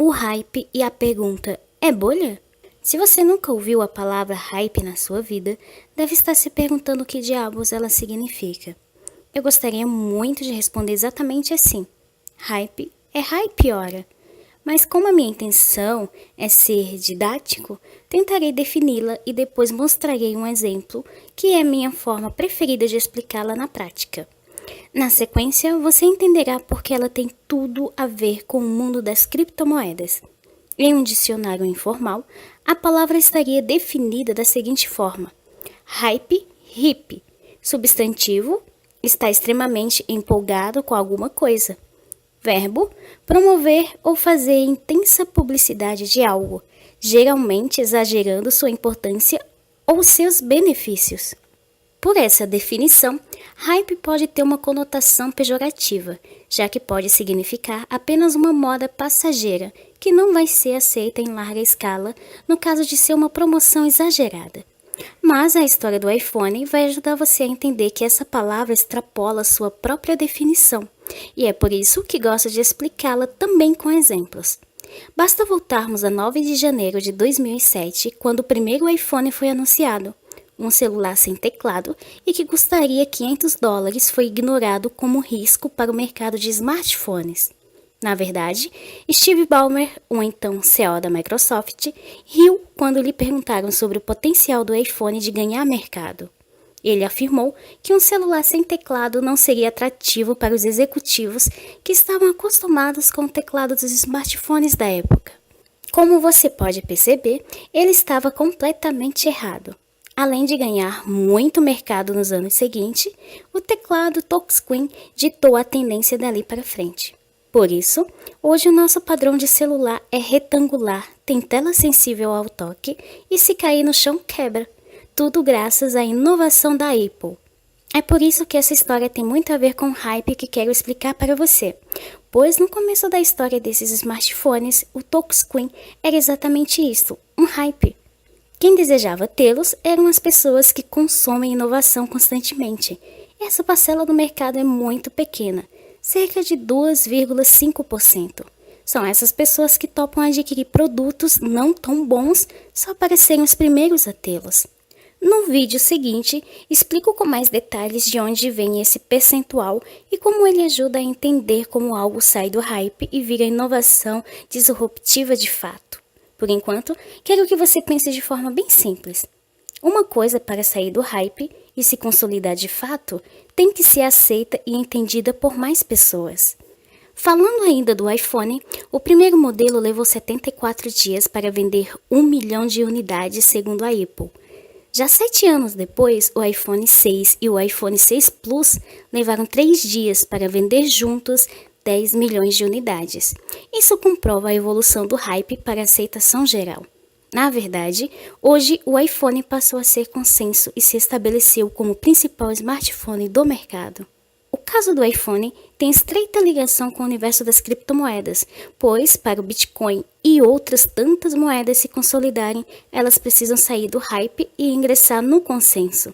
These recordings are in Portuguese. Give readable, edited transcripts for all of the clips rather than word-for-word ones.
o hype e a pergunta: é bolha? Se você nunca ouviu a palavra hype na sua vida, deve estar se perguntando o que diabos ela significa. Eu gostaria muito de responder exatamente assim: hype é hype, ora. Mas como a minha intenção é ser didático, tentarei defini-la e depois mostrarei um exemplo que é minha forma preferida de explicá-la na prática. Na sequência, você entenderá porque ela tem tudo a ver com o mundo das criptomoedas. Em um dicionário informal, a palavra estaria definida da seguinte forma: hype, hip, substantivo, está extremamente empolgado com alguma coisa. Verbo, promover ou fazer intensa publicidade de algo, geralmente exagerando sua importância ou seus benefícios. Por essa definição, hype pode ter uma conotação pejorativa, já que pode significar apenas uma moda passageira que não vai ser aceita em larga escala no caso de ser uma promoção exagerada. Mas a história do iPhone vai ajudar você a entender que essa palavra extrapola sua própria definição, e é por isso que gosto de explicá-la também com exemplos. Basta voltarmos a 9 de janeiro de 2007, quando o primeiro iPhone foi anunciado. Um celular sem teclado e que custaria $500 foi ignorado como risco para o mercado de smartphones. Na verdade, Steve Ballmer, o então CEO da Microsoft, riu quando lhe perguntaram sobre o potencial do iPhone de ganhar mercado. Ele afirmou que um celular sem teclado não seria atrativo para os executivos que estavam acostumados com o teclado dos smartphones da época. Como você pode perceber, ele estava completamente errado. Além de ganhar muito mercado nos anos seguintes, o teclado touchscreen ditou a tendência dali para frente. Por isso, hoje o nosso padrão de celular é retangular, tem tela sensível ao toque e se cair no chão quebra. Tudo graças à inovação da Apple. É por isso que essa história tem muito a ver com o hype que quero explicar para você, pois no começo da história desses smartphones, o touchscreen era exatamente isso, um hype. Quem desejava tê-los eram as pessoas que consomem inovação constantemente. Essa parcela do mercado é muito pequena, cerca de 2,5%. São essas pessoas que topam adquirir produtos não tão bons só para serem os primeiros a tê-los. No vídeo seguinte, explico com mais detalhes de onde vem esse percentual e como ele ajuda a entender como algo sai do hype e vira inovação disruptiva de fato. Por enquanto, quero que você pense de forma bem simples. Uma coisa para sair do hype e se consolidar de fato tem que ser aceita e entendida por mais pessoas. Falando ainda do iPhone, o primeiro modelo levou 74 dias para vender 1 milhão de unidades segundo a Apple. Já 7 anos depois, o iPhone 6 e o iPhone 6 Plus levaram 3 dias para vender juntos 10 milhões de unidades. Isso comprova a evolução do hype para a aceitação geral. Na verdade, hoje o iPhone passou a ser consenso e se estabeleceu como o principal smartphone do mercado. O caso do iPhone tem estreita ligação com o universo das criptomoedas, pois, para o Bitcoin e outras tantas moedas se consolidarem, elas precisam sair do hype e ingressar no consenso.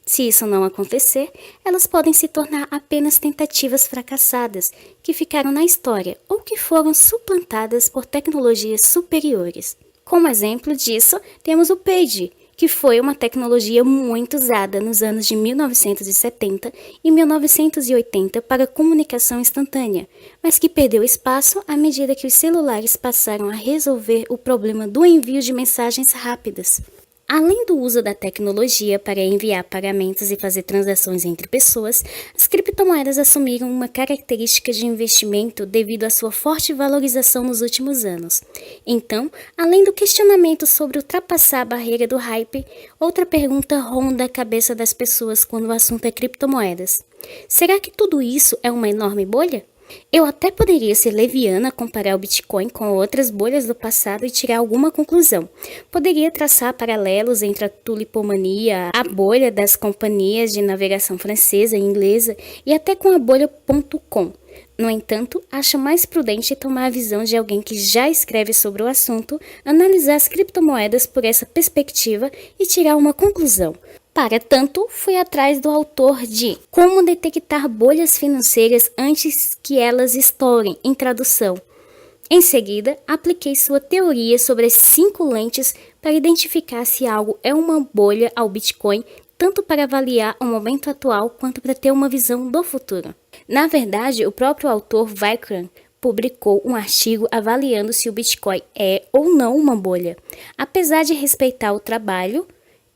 Se isso não acontecer, elas podem se tornar apenas tentativas fracassadas, que ficaram na história ou que foram suplantadas por tecnologias superiores. Como exemplo disso, temos o Page, que foi uma tecnologia muito usada nos anos de 1970 e 1980 para comunicação instantânea, mas que perdeu espaço à medida que os celulares passaram a resolver o problema do envio de mensagens rápidas. Além do uso da tecnologia para enviar pagamentos e fazer transações entre pessoas, as criptomoedas assumiram uma característica de investimento devido à sua forte valorização nos últimos anos. Então, além do questionamento sobre ultrapassar a barreira do hype, outra pergunta ronda a cabeça das pessoas quando o assunto é criptomoedas. Será que tudo isso é uma enorme bolha? Eu até poderia ser leviana, comparar o Bitcoin com outras bolhas do passado e tirar alguma conclusão. Poderia traçar paralelos entre a tulipomania, a bolha das companhias de navegação francesa e inglesa e até com a bolha.com. No entanto, acho mais prudente tomar a visão de alguém que já escreve sobre o assunto, analisar as criptomoedas por essa perspectiva e tirar uma conclusão. Para tanto, fui atrás do autor de Como Detectar Bolhas Financeiras Antes que Elas Estourem, em tradução. Em seguida, apliquei sua teoria sobre as 5 lentes para identificar se algo é uma bolha ao Bitcoin, tanto para avaliar o momento atual quanto para ter uma visão do futuro. Na verdade, o próprio autor Vikram publicou um artigo avaliando se o Bitcoin é ou não uma bolha. Apesar de respeitar o trabalho,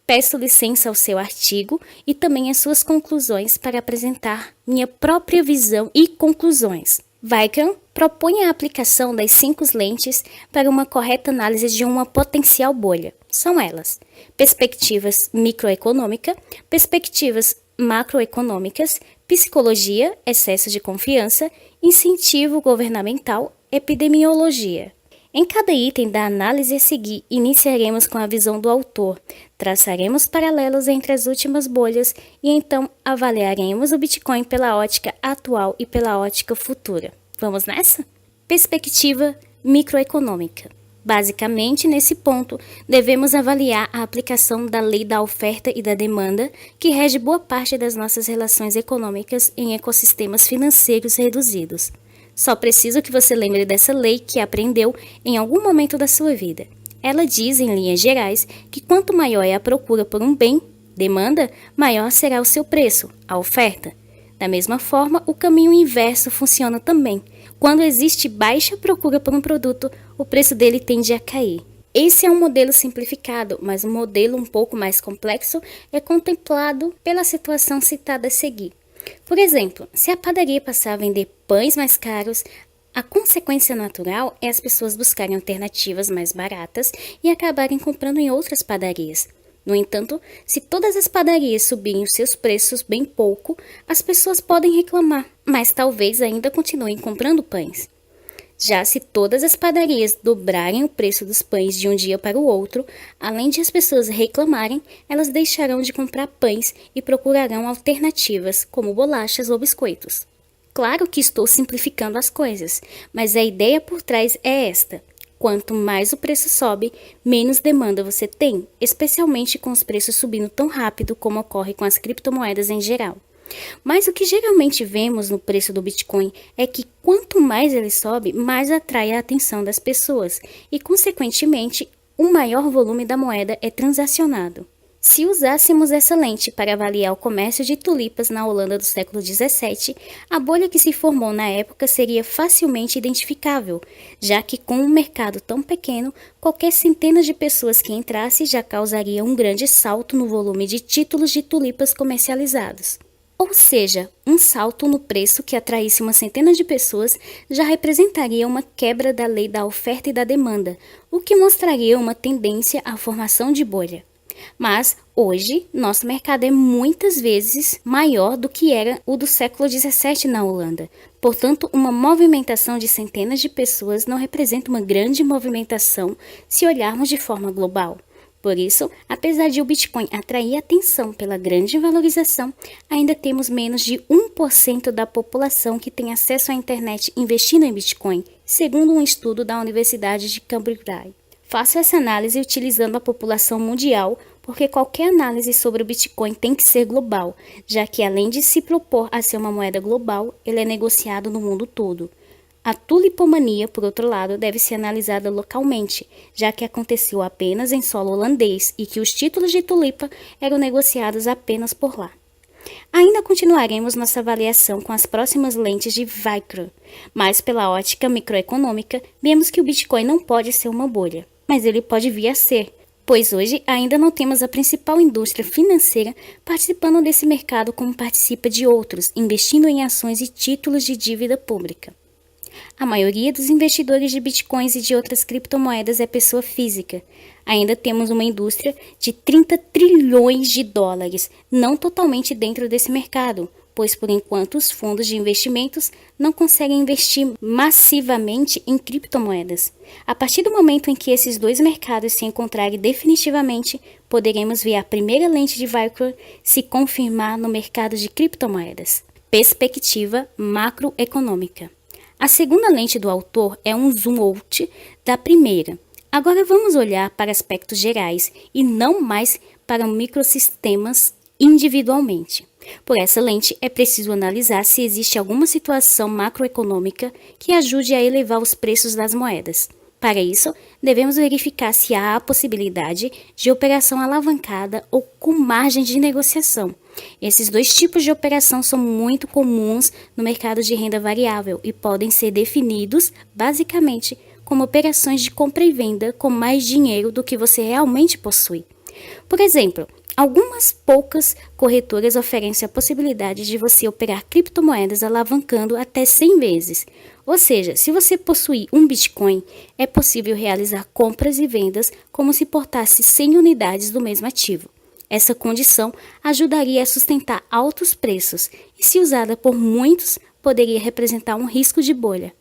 peço licença ao seu artigo e também às suas conclusões para apresentar minha própria visão e conclusões. Vikram propõe a aplicação das 5 lentes para uma correta análise de uma potencial bolha. São elas: perspectivas microeconômica, perspectivas macroeconômicas, psicologia, excesso de confiança, incentivo governamental, epidemiologia. Em cada item da análise a seguir, iniciaremos com a visão do autor, traçaremos paralelos entre as últimas bolhas e então avaliaremos o Bitcoin pela ótica atual e pela ótica futura. Vamos nessa? Perspectiva microeconômica. Basicamente, nesse ponto, devemos avaliar a aplicação da lei da oferta e da demanda, que rege boa parte das nossas relações econômicas em ecossistemas financeiros reduzidos. Só preciso que você lembre dessa lei que aprendeu em algum momento da sua vida. Ela diz, em linhas gerais, que quanto maior é a procura por um bem, demanda, maior será o seu preço, a oferta. Da mesma forma, o caminho inverso funciona também. Quando existe baixa procura por um produto, o preço dele tende a cair. Esse é um modelo simplificado, mas um modelo um pouco mais complexo é contemplado pela situação citada a seguir. Por exemplo, se a padaria passar a vender pães mais caros, a consequência natural é as pessoas buscarem alternativas mais baratas e acabarem comprando em outras padarias. No entanto, se todas as padarias subirem os seus preços bem pouco, as pessoas podem reclamar, mas talvez ainda continuem comprando pães. Já se todas as padarias dobrarem o preço dos pães de um dia para o outro, além de as pessoas reclamarem, elas deixarão de comprar pães e procurarão alternativas, como bolachas ou biscoitos. Claro que estou simplificando as coisas, mas a ideia por trás é esta. Quanto mais o preço sobe, menos demanda você tem, especialmente com os preços subindo tão rápido como ocorre com as criptomoedas em geral. Mas o que geralmente vemos no preço do Bitcoin é que quanto mais ele sobe, mais atrai a atenção das pessoas e, consequentemente, um maior volume da moeda é transacionado. Se usássemos essa lente para avaliar o comércio de tulipas na Holanda do século XVII, a bolha que se formou na época seria facilmente identificável, já que com um mercado tão pequeno, qualquer centena de pessoas que entrasse já causaria um grande salto no volume de títulos de tulipas comercializados. Ou seja, um salto no preço que atraísse uma centena de pessoas já representaria uma quebra da lei da oferta e da demanda, o que mostraria uma tendência à formação de bolha. Mas, hoje, nosso mercado é muitas vezes maior do que era o do século XVII na Holanda. Portanto, uma movimentação de centenas de pessoas não representa uma grande movimentação se olharmos de forma global. Por isso, apesar de o Bitcoin atrair atenção pela grande valorização, ainda temos menos de 1% da população que tem acesso à internet investindo em Bitcoin, segundo um estudo da Universidade de Cambridge. Faço essa análise utilizando a população mundial, porque qualquer análise sobre o Bitcoin tem que ser global, já que além de se propor a ser uma moeda global, ele é negociado no mundo todo. A tulipomania, por outro lado, deve ser analisada localmente, já que aconteceu apenas em solo holandês e que os títulos de tulipa eram negociados apenas por lá. Ainda continuaremos nossa avaliação com as próximas lentes de Vikram, mas pela ótica microeconômica, vemos que o Bitcoin não pode ser uma bolha, mas ele pode vir a ser, pois hoje ainda não temos a principal indústria financeira participando desse mercado como participa de outros, investindo em ações e títulos de dívida pública. A maioria dos investidores de bitcoins e de outras criptomoedas é pessoa física. Ainda temos uma indústria de 30 trilhões de dólares, não totalmente dentro desse mercado, pois por enquanto os fundos de investimentos não conseguem investir massivamente em criptomoedas. A partir do momento em que esses dois mercados se encontrarem definitivamente, poderemos ver a primeira lente de Vikram se confirmar no mercado de criptomoedas. Perspectiva macroeconômica. A segunda lente do autor é um zoom out da primeira. Agora vamos olhar para aspectos gerais e não mais para microsistemas individualmente. Por essa lente, é preciso analisar se existe alguma situação macroeconômica que ajude a elevar os preços das moedas. Para isso, devemos verificar se há a possibilidade de operação alavancada ou com margem de negociação. Esses dois tipos de operação são muito comuns no mercado de renda variável e podem ser definidos, basicamente, como operações de compra e venda com mais dinheiro do que você realmente possui. Por exemplo, algumas poucas corretoras oferecem a possibilidade de você operar criptomoedas alavancando até 100 vezes. Ou seja, se você possuir um Bitcoin, é possível realizar compras e vendas como se portasse 100 unidades do mesmo ativo. Essa condição ajudaria a sustentar altos preços e, se usada por muitos, poderia representar um risco de bolha.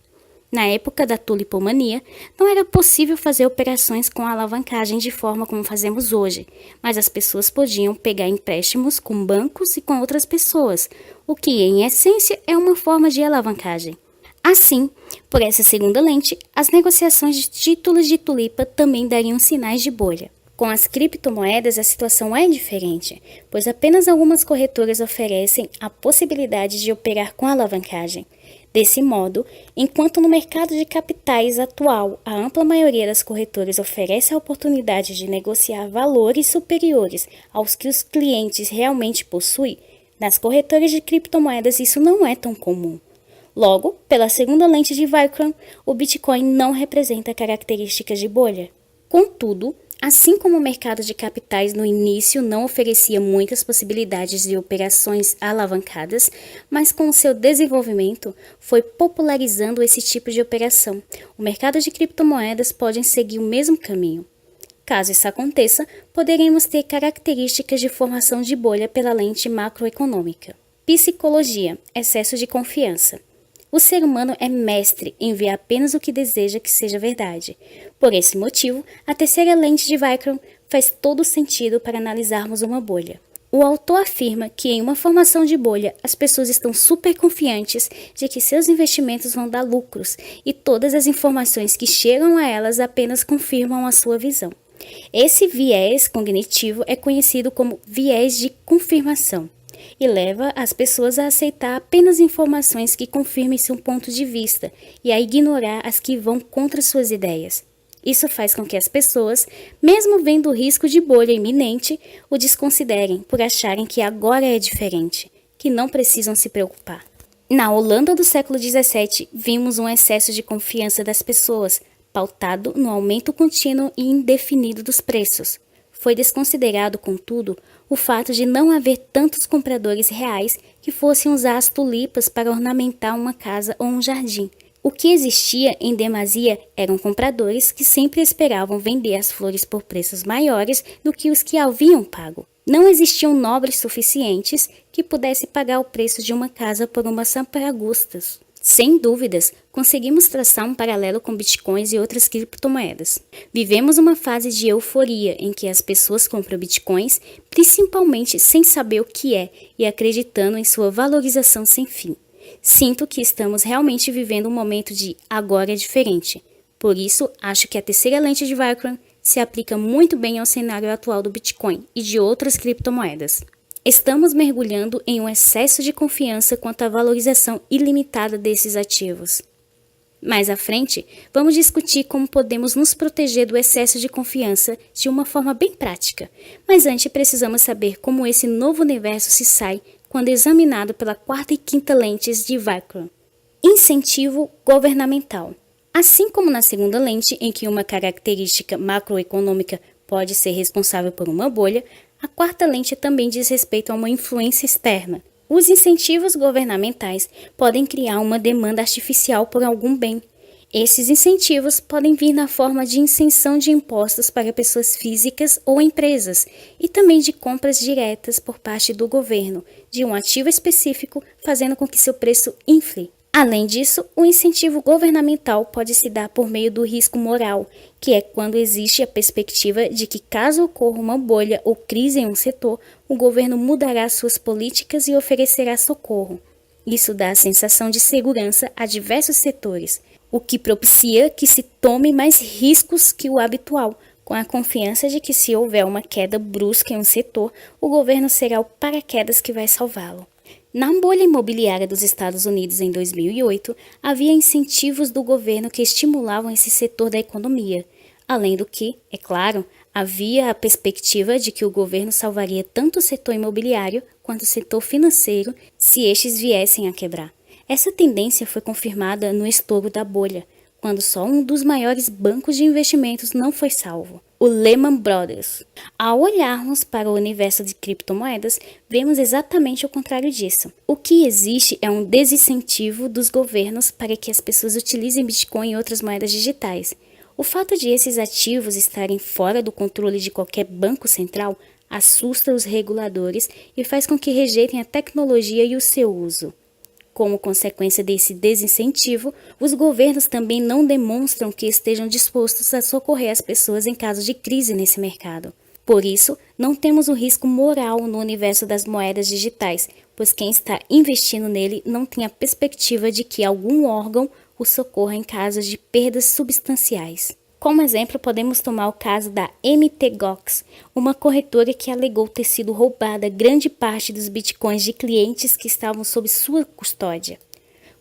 Na época da tulipomania, não era possível fazer operações com alavancagem de forma como fazemos hoje, mas as pessoas podiam pegar empréstimos com bancos e com outras pessoas, o que, em essência, é uma forma de alavancagem. Assim, por essa segunda lente, as negociações de títulos de tulipa também dariam sinais de bolha. Com as criptomoedas, a situação é diferente, pois apenas algumas corretoras oferecem a possibilidade de operar com alavancagem. Desse modo, enquanto no mercado de capitais atual a ampla maioria das corretoras oferece a oportunidade de negociar valores superiores aos que os clientes realmente possuem, nas corretoras de criptomoedas isso não é tão comum. Logo, pela segunda lente de Vikram, o Bitcoin não representa características de bolha. Contudo, assim como o mercado de capitais no início não oferecia muitas possibilidades de operações alavancadas, mas com o seu desenvolvimento foi popularizando esse tipo de operação. O mercado de criptomoedas pode seguir o mesmo caminho. Caso isso aconteça, poderemos ter características de formação de bolha pela lente macroeconômica. Psicologia, excesso de confiança. O ser humano é mestre em ver apenas o que deseja que seja verdade. Por esse motivo, a terceira lente de Vikram faz todo sentido para analisarmos uma bolha. O autor afirma que em uma formação de bolha, as pessoas estão super confiantes de que seus investimentos vão dar lucros e todas as informações que chegam a elas apenas confirmam a sua visão. Esse viés cognitivo é conhecido como viés de confirmação e leva as pessoas a aceitar apenas informações que confirmem seu ponto de vista e a ignorar as que vão contra suas ideias. Isso faz com que as pessoas, mesmo vendo o risco de bolha iminente, o desconsiderem por acharem que agora é diferente, que não precisam se preocupar. Na Holanda do século XVII, vimos um excesso de confiança das pessoas, pautado no aumento contínuo e indefinido dos preços. Foi desconsiderado, contudo, o fato de não haver tantos compradores reais que fossem usar as tulipas para ornamentar uma casa ou um jardim. O que existia em demasia eram compradores que sempre esperavam vender as flores por preços maiores do que os que haviam pago. Não existiam nobres suficientes que pudessem pagar o preço de uma casa por umas sapragustas. Sem dúvidas, conseguimos traçar um paralelo com bitcoins e outras criptomoedas. Vivemos uma fase de euforia em que as pessoas compram bitcoins, principalmente sem saber o que é e acreditando em sua valorização sem fim. Sinto que estamos realmente vivendo um momento de agora é diferente. Por isso, acho que a terceira lente de Vikram se aplica muito bem ao cenário atual do Bitcoin e de outras criptomoedas. Estamos mergulhando em um excesso de confiança quanto à valorização ilimitada desses ativos. Mais à frente, vamos discutir como podemos nos proteger do excesso de confiança de uma forma bem prática, mas antes precisamos saber como esse novo universo se sai quando examinado pela quarta e quinta lentes de Vikram. Incentivo governamental. Assim como na segunda lente, em que uma característica macroeconômica pode ser responsável por uma bolha, a quarta lente também diz respeito a uma influência externa. Os incentivos governamentais podem criar uma demanda artificial por algum bem. Esses incentivos podem vir na forma de isenção de impostos para pessoas físicas ou empresas e também de compras diretas por parte do governo de um ativo específico, fazendo com que seu preço infle. Além disso, o incentivo governamental pode se dar por meio do risco moral, que é quando existe a perspectiva de que, caso ocorra uma bolha ou crise em um setor, o governo mudará suas políticas e oferecerá socorro. Isso dá a sensação de segurança a diversos setores, o que propicia que se tome mais riscos que o habitual, com a confiança de que se houver uma queda brusca em um setor, o governo será o paraquedas que vai salvá-lo. Na bolha imobiliária dos Estados Unidos em 2008, havia incentivos do governo que estimulavam esse setor da economia, além do que, é claro, havia a perspectiva de que o governo salvaria tanto o setor imobiliário quanto o setor financeiro se estes viessem a quebrar. Essa tendência foi confirmada no estouro da bolha, quando só um dos maiores bancos de investimentos não foi salvo, o Lehman Brothers. Ao olharmos para o universo de criptomoedas, vemos exatamente o contrário disso. O que existe é um desincentivo dos governos para que as pessoas utilizem Bitcoin e outras moedas digitais. O fato de esses ativos estarem fora do controle de qualquer banco central assusta os reguladores e faz com que rejeitem a tecnologia e o seu uso. Como consequência desse desincentivo, os governos também não demonstram que estejam dispostos a socorrer as pessoas em caso de crise nesse mercado. Por isso, não temos o risco moral no universo das moedas digitais, pois quem está investindo nele não tem a perspectiva de que algum órgão o socorra em casos de perdas substanciais. Como exemplo, podemos tomar o caso da MTGOX, uma corretora que alegou ter sido roubada grande parte dos bitcoins de clientes que estavam sob sua custódia.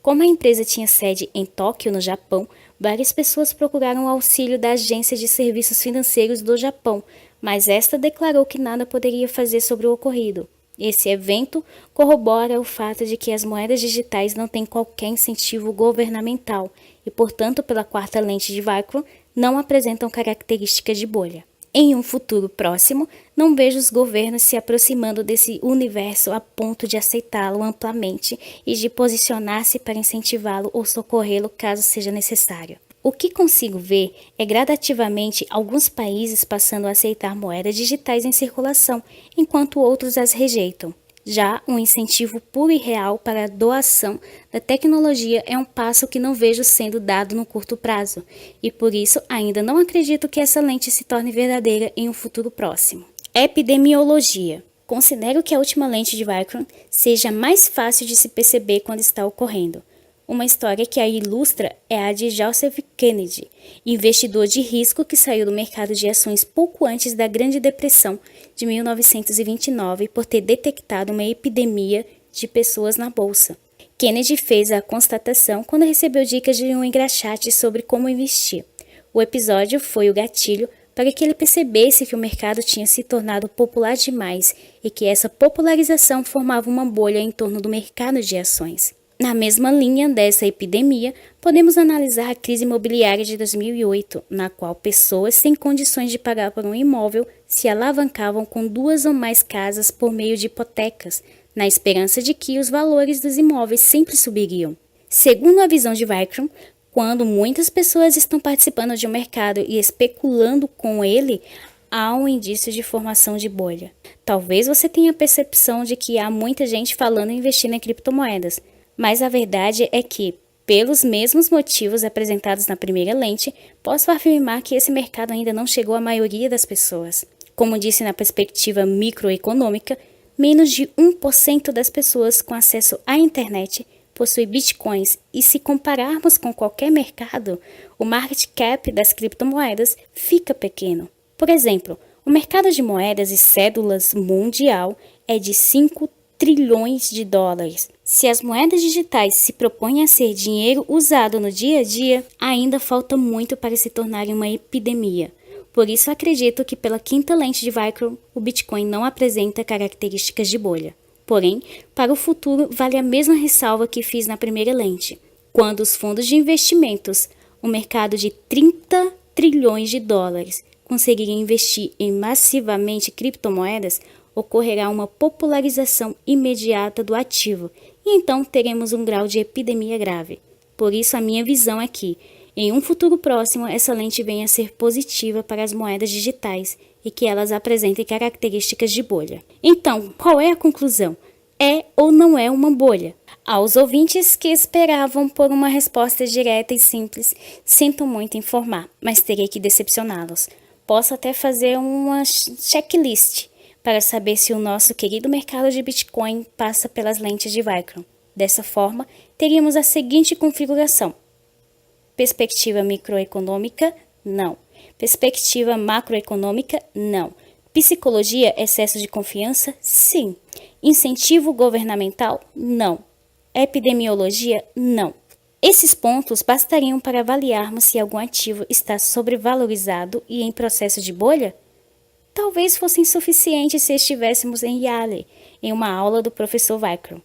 Como a empresa tinha sede em Tóquio, no Japão, várias pessoas procuraram o auxílio da Agência de Serviços Financeiros do Japão, mas esta declarou que nada poderia fazer sobre o ocorrido. Esse evento corrobora o fato de que as moedas digitais não têm qualquer incentivo governamental e, portanto, pela quarta lente de Vickrey, não apresentam características de bolha. Em um futuro próximo, não vejo os governos se aproximando desse universo a ponto de aceitá-lo amplamente e de posicionar-se para incentivá-lo ou socorrê-lo caso seja necessário. O que consigo ver é gradativamente alguns países passando a aceitar moedas digitais em circulação, enquanto outros as rejeitam. Já um incentivo puro e real para a doação da tecnologia é um passo que não vejo sendo dado no curto prazo, e por isso ainda não acredito que essa lente se torne verdadeira em um futuro próximo. Epidemiologia. Considero que a última lente de Vickrey seja mais fácil de se perceber quando está ocorrendo. Uma história que a ilustra é a de Joseph Kennedy, investidor de risco que saiu do mercado de ações pouco antes da Grande Depressão de 1929 por ter detectado uma epidemia de pessoas na bolsa. Kennedy fez a constatação quando recebeu dicas de um engraxate sobre como investir. O episódio foi o gatilho para que ele percebesse que o mercado tinha se tornado popular demais e que essa popularização formava uma bolha em torno do mercado de ações. Na mesma linha dessa epidemia, podemos analisar a crise imobiliária de 2008, na qual pessoas sem condições de pagar por um imóvel se alavancavam com 2 ou mais casas por meio de hipotecas, na esperança de que os valores dos imóveis sempre subiriam. Segundo a visão de Vickrey, quando muitas pessoas estão participando de um mercado e especulando com ele, há um indício de formação de bolha. Talvez você tenha a percepção de que há muita gente falando em investir em criptomoedas, mas a verdade é que, pelos mesmos motivos apresentados na primeira lente, posso afirmar que esse mercado ainda não chegou à maioria das pessoas. Como disse na perspectiva microeconômica, menos de 1% das pessoas com acesso à internet possui bitcoins e se compararmos com qualquer mercado, o market cap das criptomoedas fica pequeno. Por exemplo, o mercado de moedas e cédulas mundial é de 5 trilhões de dólares. Se as moedas digitais se propõem a ser dinheiro usado no dia a dia, ainda falta muito para se tornarem uma epidemia. Por isso acredito que pela quinta lente de Vickrey, o Bitcoin não apresenta características de bolha. Porém, para o futuro vale a mesma ressalva que fiz na primeira lente. Quando os fundos de investimentos, um mercado de 30 trilhões de dólares, conseguirem investir em massivamente criptomoedas, ocorrerá uma popularização imediata do ativo e então teremos um grau de epidemia grave. Por isso a minha visão é que, em um futuro próximo, essa lente venha a ser positiva para as moedas digitais e que elas apresentem características de bolha. Então, qual é a conclusão? É ou não é uma bolha? Aos ouvintes que esperavam por uma resposta direta e simples, sinto muito informar, mas terei que decepcioná-los. Posso até fazer uma checklist para saber se o nosso querido mercado de Bitcoin passa pelas lentes de Vickrey. Dessa forma, teríamos a seguinte configuração. Perspectiva microeconômica, não. Perspectiva macroeconômica? Não. Psicologia, excesso de confiança? Sim. Incentivo governamental? Não. Epidemiologia? Não. Esses pontos bastariam para avaliarmos se algum ativo está sobrevalorizado e em processo de bolha? Talvez fossem suficientes se estivéssemos em Yale, em uma aula do professor Weikro.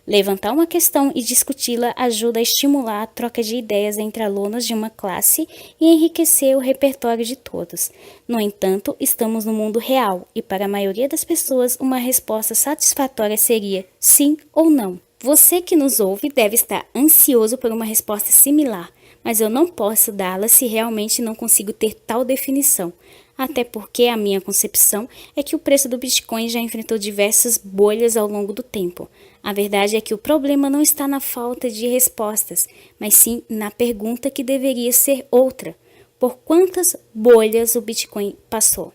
Levantar uma questão e discuti-la ajuda a estimular a troca de ideias entre alunos de uma classe e enriquecer o repertório de todos. No entanto, estamos no mundo real e para a maioria das pessoas uma resposta satisfatória seria sim ou não. Você que nos ouve deve estar ansioso por uma resposta similar, mas eu não posso dá-la se realmente não consigo ter tal definição. Até porque a minha concepção é que o preço do Bitcoin já enfrentou diversas bolhas ao longo do tempo. A verdade é que o problema não está na falta de respostas, mas sim na pergunta que deveria ser outra. Por quantas bolhas o Bitcoin passou?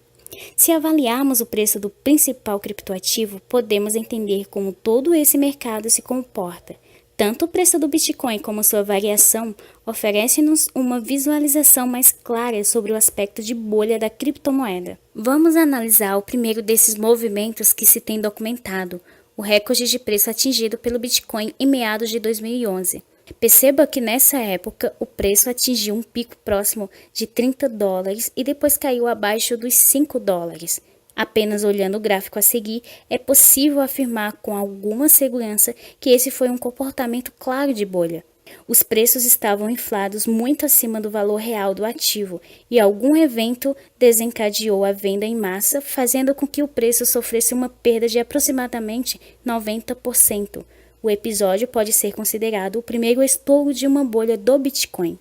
Se avaliarmos o preço do principal criptoativo, podemos entender como todo esse mercado se comporta. Tanto o preço do Bitcoin como sua variação oferecem-nos uma visualização mais clara sobre o aspecto de bolha da criptomoeda. Vamos analisar o primeiro desses movimentos que se tem documentado, o recorde de preço atingido pelo Bitcoin em meados de 2011. Perceba que nessa época o preço atingiu um pico próximo de $30 e depois caiu abaixo dos $5. Apenas olhando o gráfico a seguir, é possível afirmar com alguma segurança que esse foi um comportamento claro de bolha. Os preços estavam inflados muito acima do valor real do ativo e algum evento desencadeou a venda em massa, fazendo com que o preço sofresse uma perda de aproximadamente 90%. O episódio pode ser considerado o primeiro estouro de uma bolha do Bitcoin.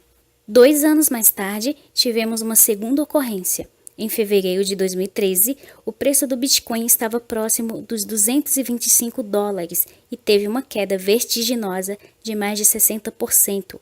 2 anos mais tarde, tivemos uma segunda ocorrência. Em fevereiro de 2013, o preço do Bitcoin estava próximo dos $225 e teve uma queda vertiginosa de mais de 60%.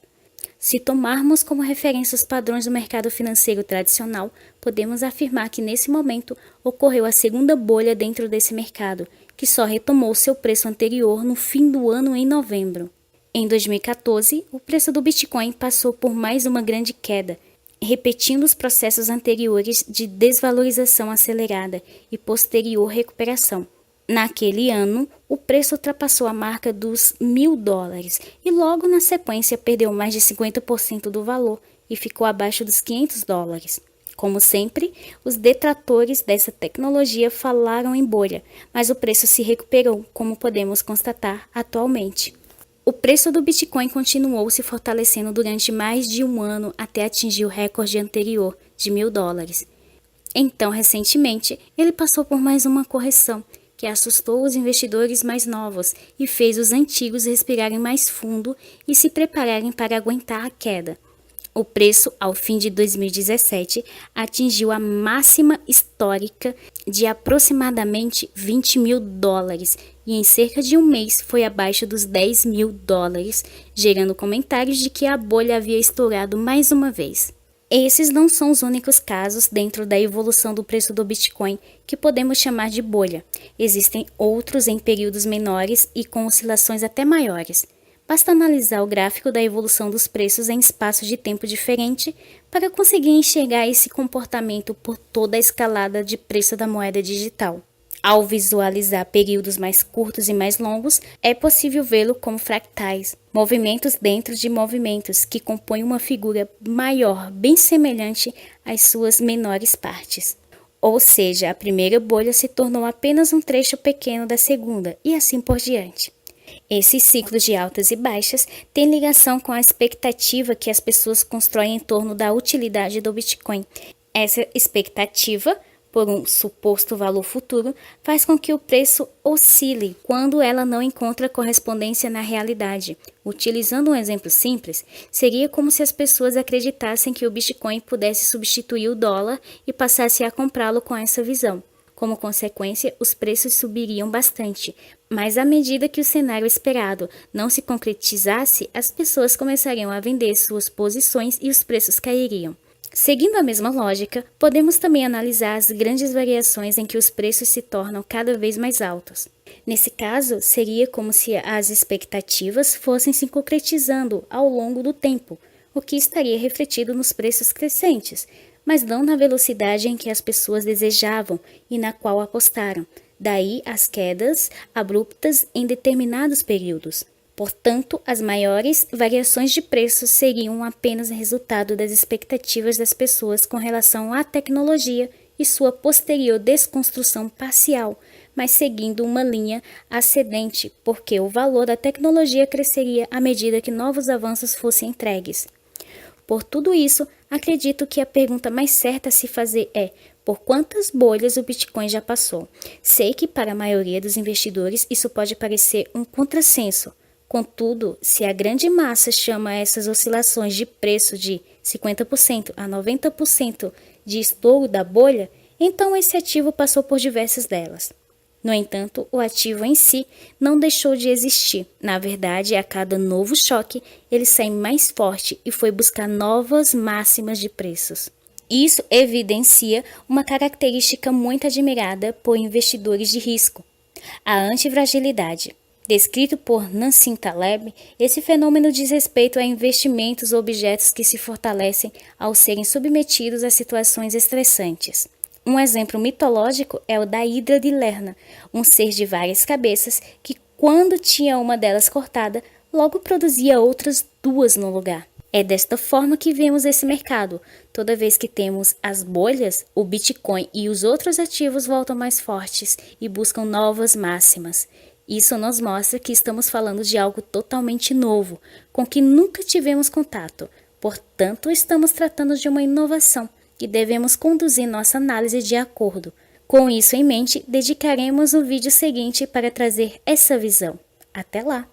Se tomarmos como referência os padrões do mercado financeiro tradicional, podemos afirmar que nesse momento ocorreu a segunda bolha dentro desse mercado, que só retomou seu preço anterior no fim do ano em novembro. Em 2014, o preço do Bitcoin passou por mais uma grande queda, repetindo os processos anteriores de desvalorização acelerada e posterior recuperação. Naquele ano, o preço ultrapassou a marca dos $1.000 e logo na sequência perdeu mais de 50% do valor e ficou abaixo dos $500. Como sempre, os detratores dessa tecnologia falaram em bolha, mas o preço se recuperou, como podemos constatar atualmente. O preço do Bitcoin continuou se fortalecendo durante mais de um ano até atingir o recorde anterior de $1.000. Então, recentemente, ele passou por mais uma correção, que assustou os investidores mais novos e fez os antigos respirarem mais fundo e se prepararem para aguentar a queda. O preço, ao fim de 2017, atingiu a máxima histórica de aproximadamente $20.000 e em cerca de um mês foi abaixo dos $10.000, gerando comentários de que a bolha havia estourado mais uma vez. Esses não são os únicos casos dentro da evolução do preço do Bitcoin que podemos chamar de bolha. Existem outros em períodos menores e com oscilações até maiores. Basta analisar o gráfico da evolução dos preços em espaços de tempo diferente para conseguir enxergar esse comportamento por toda a escalada de preço da moeda digital. Ao visualizar períodos mais curtos e mais longos, é possível vê-lo como fractais, movimentos dentro de movimentos que compõem uma figura maior, bem semelhante às suas menores partes. Ou seja, a primeira bolha se tornou apenas um trecho pequeno da segunda, e assim por diante. Esses ciclos de altas e baixas têm ligação com a expectativa que as pessoas constroem em torno da utilidade do Bitcoin. Essa expectativa, por um suposto valor futuro, faz com que o preço oscile quando ela não encontra correspondência na realidade. Utilizando um exemplo simples, seria como se as pessoas acreditassem que o Bitcoin pudesse substituir o dólar e passasse a comprá-lo com essa visão. Como consequência, os preços subiriam bastante, mas à medida que o cenário esperado não se concretizasse, as pessoas começariam a vender suas posições e os preços cairiam. Seguindo a mesma lógica, podemos também analisar as grandes variações em que os preços se tornam cada vez mais altos. Nesse caso, seria como se as expectativas fossem se concretizando ao longo do tempo, o que estaria refletido nos preços crescentes. mas não na velocidade em que as pessoas desejavam e na qual apostaram. Daí as quedas abruptas em determinados períodos. Portanto, as maiores variações de preços seriam apenas resultado das expectativas das pessoas com relação à tecnologia e sua posterior desconstrução parcial, mas seguindo uma linha ascendente, porque o valor da tecnologia cresceria à medida que novos avanços fossem entregues. Por tudo isso, acredito que a pergunta mais certa a se fazer é: por quantas bolhas o Bitcoin já passou? Sei que para a maioria dos investidores isso pode parecer um contrassenso. Contudo, se a grande massa chama essas oscilações de preço de 50% a 90% de estouro da bolha, então esse ativo passou por diversas delas. No entanto, o ativo em si não deixou de existir. Na verdade, a cada novo choque, ele sai mais forte e foi buscar novas máximas de preços. Isso evidencia uma característica muito admirada por investidores de risco: a antifragilidade. Descrito por Nassim Taleb, esse fenômeno diz respeito a investimentos ou objetos que se fortalecem ao serem submetidos a situações estressantes. Um exemplo mitológico é o da Hidra de Lerna, um ser de várias cabeças que, quando tinha uma delas cortada, logo produzia outras duas no lugar. É desta forma que vemos esse mercado. Toda vez que temos as bolhas, o Bitcoin e os outros ativos voltam mais fortes e buscam novas máximas. Isso nos mostra que estamos falando de algo totalmente novo, com que nunca tivemos contato. Portanto, estamos tratando de uma inovação e devemos conduzir nossa análise de acordo. Com isso em mente, dedicaremos o vídeo seguinte para trazer essa visão. Até lá!